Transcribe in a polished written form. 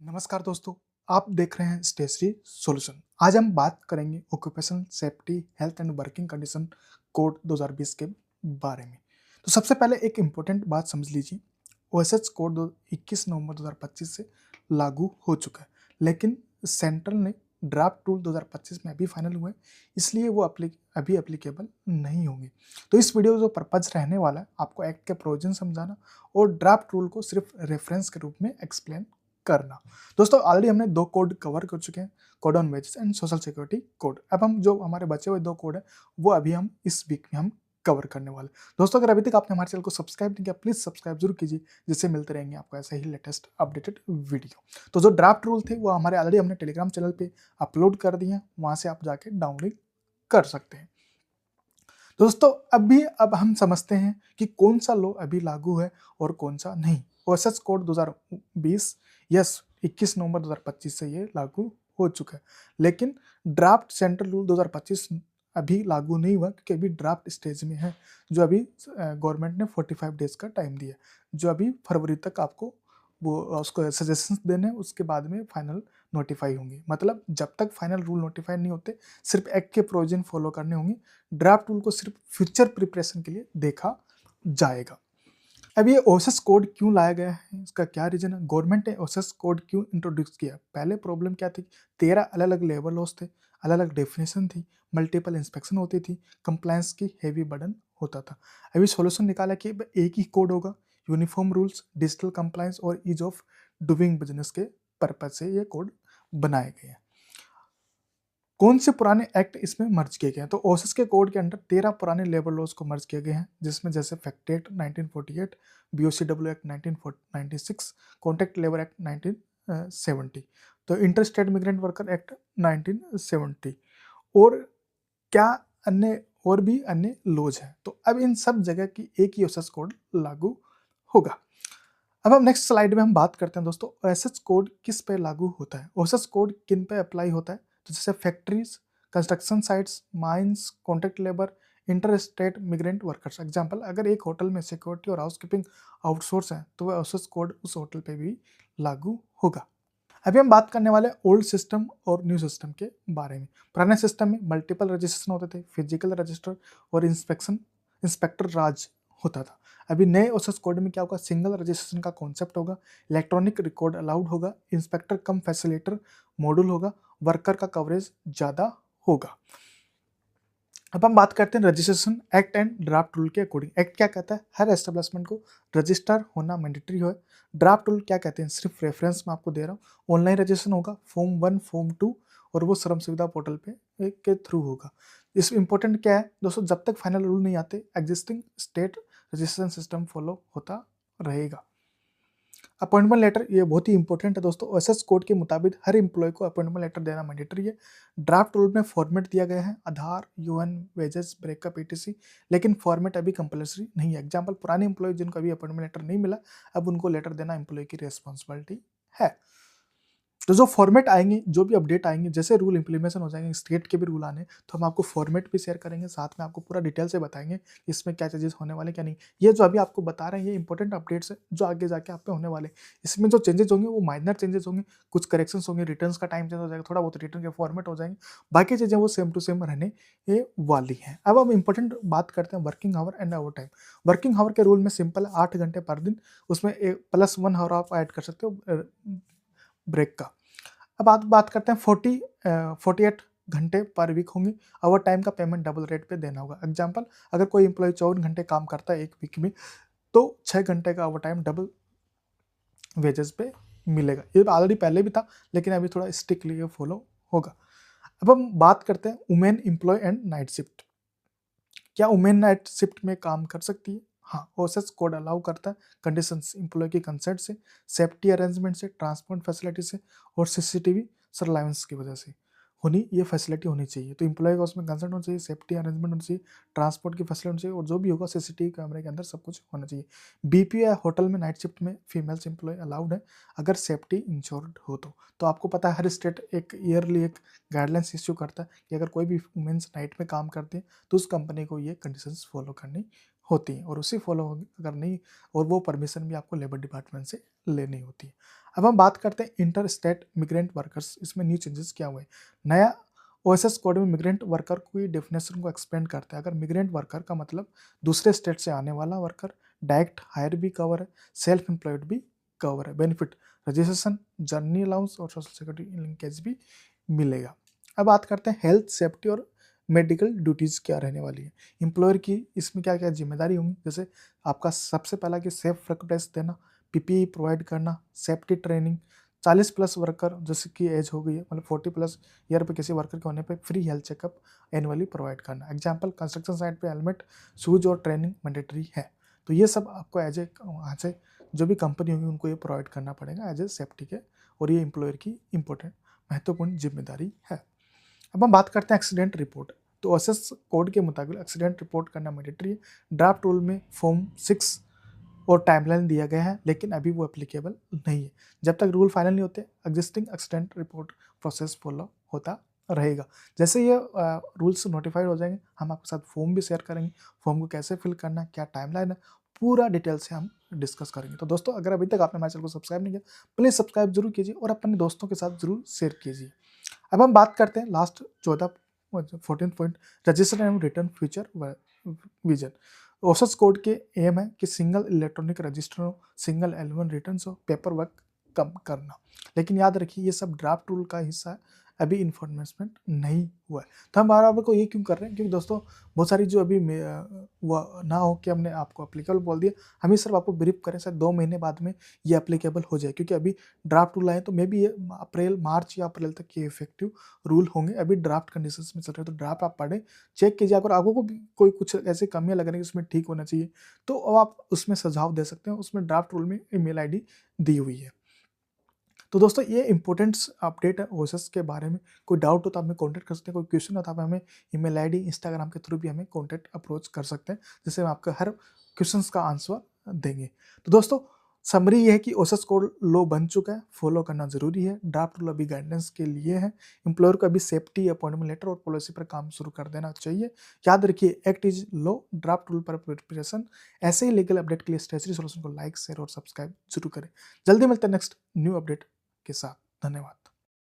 नमस्कार दोस्तों, आप देख रहे हैं स्टेशनरी सॉल्यूशन। आज हम बात करेंगे occupational safety health and working condition code 2020 के बारे में। तो सबसे पहले एक इम्पोर्टेंट बात समझ लीजिए। ओएसएच कोड 21 नवंबर 2025 से लागू हो चुका है, लेकिन सेंट्रल ने ड्राफ्ट रूल 2025 में अभी फाइनल हुए, इसलिए वो अभी एप्लीकेबल नहीं होंगे। तो इस वीडियो जो पर्पज रहने वाला है, आपको एक्ट के प्रोविजन समझाना और ड्राफ्ट रूल को सिर्फ रेफरेंस के रूप में एक्सप्लेन करना। दोस्तों ऑलरेडी हमने दो कोड कवर कर चुके हैं, code on wages and social security code. अब हम जो हमारे बचे हुए दो कोड है वो अभी हम इस वीक में हम कवर करने वाले। दोस्तों अगर अभी तक आपने हमारे चैनल को सब्सक्राइब नहीं किया, प्लीज सब्सक्राइब जरूर कीजिए, जिससे मिलते रहेंगे आपको ऐसे ही लेटेस्ट अपडेटेड वीडियो। तो जो ड्राफ्ट रूल थे वो हमारे ऑलरेडी हमने टेलीग्राम चैनल पे अपलोड कर दिए हैं, वहां से आप जाके डाउनलोड कर सकते हैं। दोस्तों अब हम समझते हैं कि कौन सा लॉ अभी लागू है और कौन सा नहीं। ओएसएच कोड 2020 यस 21 नवंबर 2025 से ये लागू हो चुका है, लेकिन ड्राफ्ट सेंट्रल रूल 2025 अभी लागू नहीं हुआ क्योंकि अभी ड्राफ्ट स्टेज में है। जो अभी गवर्नमेंट ने 45 डेज का टाइम दिया, जो अभी फरवरी तक आपको वो उसको सजेशंस देने, उसके बाद में फाइनल नोटिफाई होंगे। मतलब जब तक फाइनल रूल नोटिफाई नहीं होते, सिर्फ एक्ट के प्रोविजन फॉलो करने होंगे। ड्राफ्ट रूल को सिर्फ फ्यूचर प्रिपरेशन के लिए देखा जाएगा। अब ये ओएसएस कोड क्यों लाया गया है, इसका क्या रीजन है, गवर्नमेंट ने ओएसएस कोड क्यों इंट्रोड्यूस किया। पहले प्रॉब्लम क्या थी, 13 अलग अलग लेबर लॉस थे, अलग अलग डेफिनेशन थी, मल्टीपल इंस्पेक्शन होती थी, कंप्लायंस की हेवी बर्डन होता था। अभी सॉल्यूशन निकाला कि एक ही कोड होगा, यूनिफॉर्म रूल्स, डिजिटल कंप्लायंस और ईज ऑफ डूइंग बिजनेस के पर्पज से ये कोड बनाए गए हैं। कौन से पुराने एक्ट इसमें मर्ज किए गए हैं, तो ओसिस के कोड के अंदर 13 पुराने लेबर लॉज को मर्ज किए गए हैं, जिसमें जैसे fact act 1948, BOCW act 1996, contract labour act 1970, तो इंटर स्टेट मिग्रेंट वर्कर एक्ट 1970 और क्या अन्य और भी अन्य लॉज हैं। तो अब इन सब जगह की एक ही ओसिस कोड लागू होगा। अब हम नेक्स्ट स्लाइड में हम बात करते हैं दोस्तों, ओएसएच कोड किस पे लागू होता है, ओएसएच कोड किन पे अप्लाई होता है। तो जैसे factories, construction sites, mines, contract labour, inter state migrant workers. Example, अगर एक होटल में सिक्योरिटी और हाउसकीपिंग आउटसोर्स है तो वह ओएसएच कोड उस होटल पे भी लागू होगा। अभी हम बात करने वाले ओल्ड सिस्टम और न्यू सिस्टम के बारे में। पुराने सिस्टम में मल्टीपल रजिस्ट्रेशन होते थे, फिजिकल रजिस्टर और इंस्पेक्टर राज होता था। अभी नए ओएसएस कोड में क्या होगा, सिंगल रजिस्ट्रेशन का कॉन्सेप्ट होगा, इलेक्ट्रॉनिक रिकॉर्ड अलाउड होगा, इंस्पेक्टर कम फैसिलिटेटर मॉड्यूल होगा, वर्कर का कवरेज ज़्यादा होगा। अब हम बात करते हैं registration act and draft rule के अकॉर्डिंग। एक्ट क्या कहता है, हर एस्टेब्लिशमेंट को रजिस्टर होना मैंडेटरी हो। ड्राफ्ट रूल क्या कहते हैं, सिर्फ रेफरेंस में आपको दे रहा हूँ। ऑनलाइन रजिस्ट्रेशन होगा, फॉर्म 1 फॉर्म 2 और वो श्रम सुविधा पोर्टल पे के थ्रू होगा। इस इंपॉर्टेंट क्या है दोस्तों, जब तक फाइनल रूल नहीं आते existing state registration system follow होता रहेगा। अपॉइंटमेंट लेटर ये बहुत ही इंपॉर्टेंट है दोस्तों, ओएसएस कोड के मुताबिक हर एम्प्लॉय को अपॉइंटमेंट लेटर देना मैंडेटरी है। ड्राफ्ट रूल में फॉर्मेट दिया गया है, आधार, यूएन, वेजेस, ब्रेकअप, ईटीसी, लेकिन फॉर्मेट अभी कंपलसरी नहीं है। एग्जांपल, पुराने एम्प्लॉय जिनको अभी अपॉइंटमेंट लेटर नहीं मिला, अब उनको लेटर देना एम्प्लॉय की रिस्पॉन्सिबिलिटी है। तो जो फॉर्मेट आएंगे, जो भी अपडेट आएंगे, जैसे रूल इंप्लीमेंटेशन हो जाएंगे, स्टेट के भी रूल आने, तो हम आपको फॉर्मेट भी शेयर करेंगे, साथ में आपको पूरा डिटेल से बताएंगे इसमें क्या चेंजेस होने वाले क्या नहीं। ये जो अभी आपको बता रहे हैं ये इंपॉर्टेंट अपडेट्स है जो आगे जाके आप पे होने वाले। इसमें जो चेंजेस होंगे वो माइनर चेंजेस होंगे, कुछ करेक्शंस होंगे, रिटर्न्स का टाइम चेंज हो जाएगा, थोड़ा बहुत रिटर्न के फॉर्मेट हो जाएंगे, बाकी चीज़ें वो सेम टू सेम रहने ये वाली हैं। अब हम इंपॉर्टेंट बात करते हैं working hour and over time. Working hour के रूल में सिंपल है, 8 घंटे पर दिन, उसमें +1 आवर आप ऐड कर सकते हो ब्रेक का। अब बात करते हैं 48 घंटे पर वीक होंगे। ओवर टाइम का पेमेंट डबल रेट पे देना होगा। एग्जांपल, अगर कोई एम्प्लॉय 54 घंटे काम करता है एक वीक में, तो 6 घंटे का ओवर टाइम डबल वेजेस पे मिलेगा। ये ऑलरेडी पहले भी था, लेकिन अभी थोड़ा स्ट्रिक्टली फॉलो होगा। अब हम बात करते हैं women employ and night shift. क्या वुमेन नाइट शिफ्ट में काम कर सकती है? हाँ, ओएसएस कोड अलाउ करता है, कंडीशंस एम्प्लॉय की कंसेंट से, सेफ्टी अरेंजमेंट से, ट्रांसपोर्ट फैसिलिटी से और सीसीटीवी सर्वेलेंस की वजह से ये फैसिलिटी होनी चाहिए। तो एम्प्लॉय का उसमें कंसेंट होना चाहिए, सेफ्टी अरेंजमेंट होना चाहिए, ट्रांसपोर्ट की फैसिलिटी होनी चाहिए और जो भी होगा सीसीटीवी कैमरे के अंदर सब कुछ होना चाहिए। बीपीओ या होटल में नाइट शिफ्ट में फीमेल्स एम्प्लॉय अलाउड है अगर सेफ्टी इंश्योर्ड हो तो आपको पता है हर स्टेट एक ईयरली एक गाइडलाइंस इश्यू करता है कि अगर कोई भी वुमेन्स नाइट में काम करते हैं तो उस कंपनी को ये कंडीशंस फॉलो करनी होती हैं और उसी फॉलो अगर नहीं, और वो परमिशन भी आपको लेबर डिपार्टमेंट से लेनी होती है। अब हम बात करते हैं इंटर स्टेट मिग्रेंट वर्कर्स। इसमें न्यू चेंजेस क्या हुए? नया ओएसएस कोड में मिग्रेंट वर्कर की डेफिनेशन को एक्सपेंड करते हैं। अगर मिग्रेंट वर्कर का मतलब दूसरे स्टेट से आने वाला वर्कर, डायरेक्ट हायर भी कवर है, सेल्फ एम्प्लॉयड भी कवर है। बेनिफिट रजिस्ट्रेशन, जर्नी अलाउंस और सोशल सिक्योरिटी लिंकेज भी मिलेगा। अब बात करते हैं हेल्थ, सेफ्टी और मेडिकल ड्यूटीज़ क्या रहने वाली है। एम्प्लॉयर की इसमें क्या क्या जिम्मेदारी होंगी? जैसे आपका सबसे पहला कि सेफ वर्क प्लेस देना, पीपीई प्रोवाइड करना, सेफ्टी ट्रेनिंग, 40 प्लस वर्कर जैसे कि एज हो गई है, मतलब 40 प्लस ईयर पे किसी वर्कर के होने पे free health checkup annually provide करना। एग्जाम्पल, कंस्ट्रक्शन साइट पे हेलमेट, शूज और ट्रेनिंग मैंडेटरी है। तो ये सब आपको एज ए वहाँ से जो भी कंपनी होगी उनको ये प्रोवाइड करना पड़ेगा एज ए सेफ्टी के, और ये एम्प्लॉयर की इंपॉर्टेंट महत्वपूर्ण जिम्मेदारी है। अब हम बात करते हैं एक्सीडेंट रिपोर्ट। तो ओएसएस कोड के मुताबिक एक्सीडेंट रिपोर्ट करना मैंडेटरी है। ड्राफ्ट रूल में फॉर्म 6 और टाइमलाइन दिया गया है, लेकिन अभी वो एप्लीकेबल नहीं है। जब तक रूल फाइनल नहीं होते, existing accident report process follow होता रहेगा। जैसे ये रूल्स नोटिफाइड हो जाएंगे, हम आपके साथ फॉर्म भी शेयर करेंगे। फॉर्म को कैसे फिल करना है, क्या टाइमलाइन है, पूरा डिटेल से हम डिस्कस करेंगे। तो दोस्तों, अगर अभी तक आपने हमारे चैनल को सब्सक्राइब नहीं किया, प्लीज़ सब्सक्राइब जरूर कीजिए और अपने दोस्तों के साथ जरूर शेयर कीजिए। अब हम बात करते हैं last 14 point, register and return future vision. OSH code के एम है कि सिंगल इलेक्ट्रॉनिक रजिस्टर हो, सिंगल एलिमेंट रिटर्न हो, पेपर वर्क कम करना। लेकिन याद रखिए, ये सब ड्राफ्ट रूल का हिस्सा है, अभी इन्फॉर्मेशन नहीं हुआ है। तो हम बार बार को ये क्यों कर रहे हैं? क्योंकि दोस्तों बहुत सारी जो अभी वो ना हो कि हमने आपको अप्लीकेबल बोल दिया, हम ही सिर्फ आपको ब्रीफ करें, शायद 2 महीने बाद में ये अप्लीकेबल हो जाए। क्योंकि अभी ड्राफ्ट रूल आए तो मे बी ये मार्च या अप्रैल तक ये इफेक्टिव रूल होंगे। अभी ड्राफ्ट कंडीशंस में चल रहे हैं, तो ड्राफ्ट आप पढ़ें, चेक कीजिए। अगर आपको भी कोई कुछ ऐसी कमियां लग रही है उसमें ठीक होना चाहिए, तो आप उसमें सुझाव दे सकते हैं। उसमें ड्राफ्ट रूल में ईमेल आईडी दी हुई है। तो दोस्तों, ये इंपॉर्टेंट अपडेट है ओएसएस के बारे में। कोई डाउट हो तो आप हमें कॉन्टैक्ट कर सकते हैं, कोई क्वेश्चन हो तो आप हमें ईमेल आईडी, इंस्टाग्राम के थ्रू भी हमें कॉन्टैक्ट अप्रोच कर सकते हैं, जिससे हम आपका हर क्वेश्चंस का आंसर देंगे। तो दोस्तों, समरी ये है कि ओएसएस कोड लो बन चुका है, फॉलो करना जरूरी है। ड्राफ्ट रूल अभी गाइडेंस के लिए है। एम्प्लॉयर को अभी सेफ्टी, अपॉइंटमेंट लेटर और पॉलिसी पर काम शुरू कर देना चाहिए। याद रखिए, act is low, draft rule पर प्रिपरेशन। ऐसे ही लीगल अपडेट के लिए स्टेशनरी सॉल्यूशन को लाइक, शेयर और सब्सक्राइब जरूर करें। जल्दी मिलते हैं नेक्स्ट न्यू अपडेट के साथ। धन्यवाद।